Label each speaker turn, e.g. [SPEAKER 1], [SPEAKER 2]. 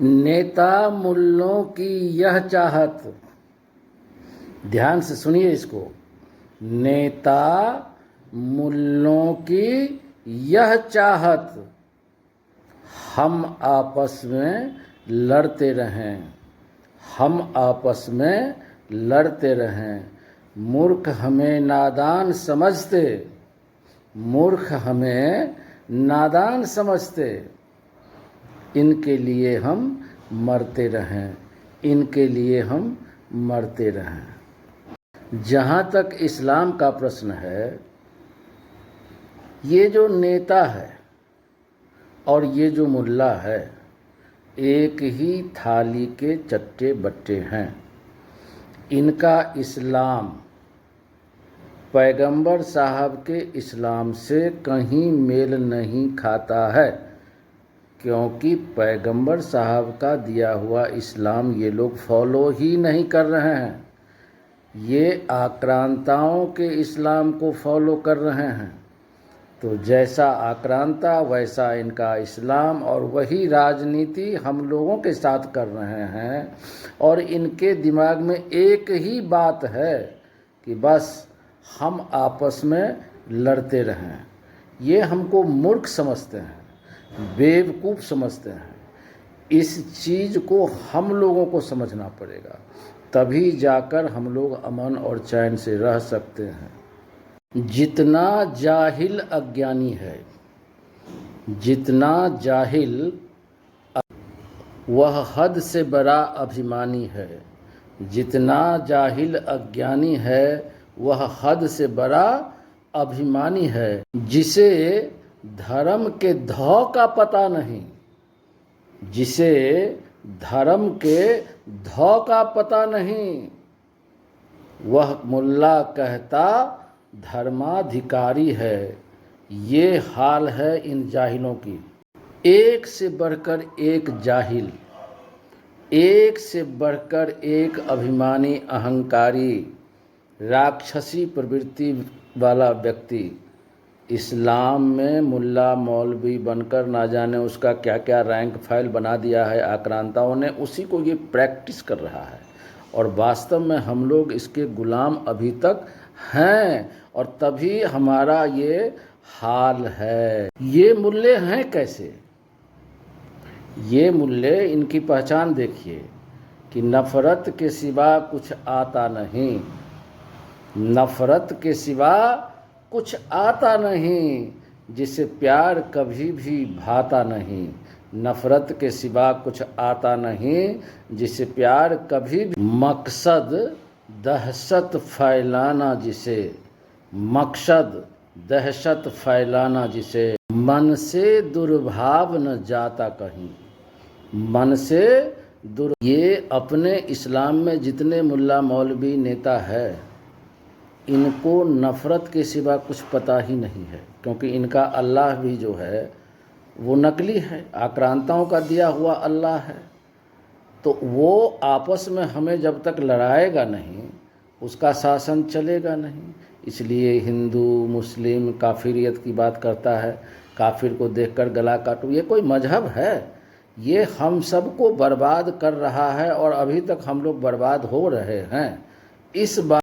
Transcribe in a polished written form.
[SPEAKER 1] नेता मुल्लों की यह चाहत, ध्यान से सुनिए इसको। नेता मुल्लों की यह चाहत, हम आपस में लड़ते रहें, हम आपस में लड़ते रहें। मूर्ख हमें नादान समझते, मूर्ख हमें नादान समझते, इनके लिए हम मरते रहें, इनके लिए हम मरते रहें। जहाँ तक इस्लाम का प्रश्न है, ये जो नेता है और ये जो मुल्ला है, एक ही थाली के चट्टे बट्टे हैं। इनका इस्लाम पैगंबर साहब के इस्लाम से कहीं मेल नहीं खाता है, क्योंकि पैगंबर साहब का दिया हुआ इस्लाम ये लोग फॉलो ही नहीं कर रहे हैं। ये आक्रांताओं के इस्लाम को फॉलो कर रहे हैं। तो जैसा आक्रांता वैसा इनका इस्लाम, और वही राजनीति हम लोगों के साथ कर रहे हैं। और इनके दिमाग में एक ही बात है कि बस हम आपस में लड़ते रहें। ये हमको मूर्ख समझते हैं, बेवकूफ़ समझते हैं। इस चीज़ को हम लोगों को समझना पड़ेगा, तभी जाकर हम लोग अमन और चैन से रह सकते हैं। जितना जाहिल अज्ञानी है, जितना जाहिल वह हद से बड़ा अभिमानी है। जितना जाहिल अज्ञानी है वह हद से बड़ा अभिमानी है। जिसे धर्म के धौ का पता नहीं, जिसे धर्म के धौ का पता नहीं, वह मुल्ला कहता धर्माधिकारी है। ये हाल है इन जाहिलों की। एक से बढ़कर एक जाहिल, एक से बढ़कर एक अभिमानी, अहंकारी, राक्षसी प्रवृत्ति वाला व्यक्ति इस्लाम में मुल्ला मौलवी बनकर ना जाने उसका क्या क्या रैंक फाइल बना दिया है आक्रांताओं ने, उसी को ये प्रैक्टिस कर रहा है। और वास्तव में हम लोग इसके गुलाम अभी तक हैं, और तभी हमारा ये हाल है। ये मुल्ले हैं कैसे? ये मुल्ले, इनकी पहचान देखिए कि नफ़रत के सिवा कुछ आता नहीं, नफ़रत के सिवा कुछ आता नहीं, जिसे प्यार कभी भी भाता नहीं। नफ़रत के सिवा कुछ आता नहीं, जिसे प्यार कभी भी। मकसद दहशत फैलाना जिसे, मकसद दहशत फैलाना जिसे, मन से दुर्भाव न जाता कहीं, मन से ये अपने इस्लाम में जितने मुल्ला मौलवी नेता है, इनको नफ़रत के सिवा कुछ पता ही नहीं है, क्योंकि इनका अल्लाह भी जो है वो नकली है, आक्रांताओं का दिया हुआ अल्लाह है। तो वो आपस में हमें जब तक लड़ाएगा नहीं, उसका शासन चलेगा नहीं। इसलिए हिंदू मुस्लिम काफिरियत की बात करता है, काफिर को देखकर गला काटो। ये कोई मजहब है? ये हम सबको बर्बाद कर रहा है, और अभी तक हम लोग बर्बाद हो रहे हैं। इस बात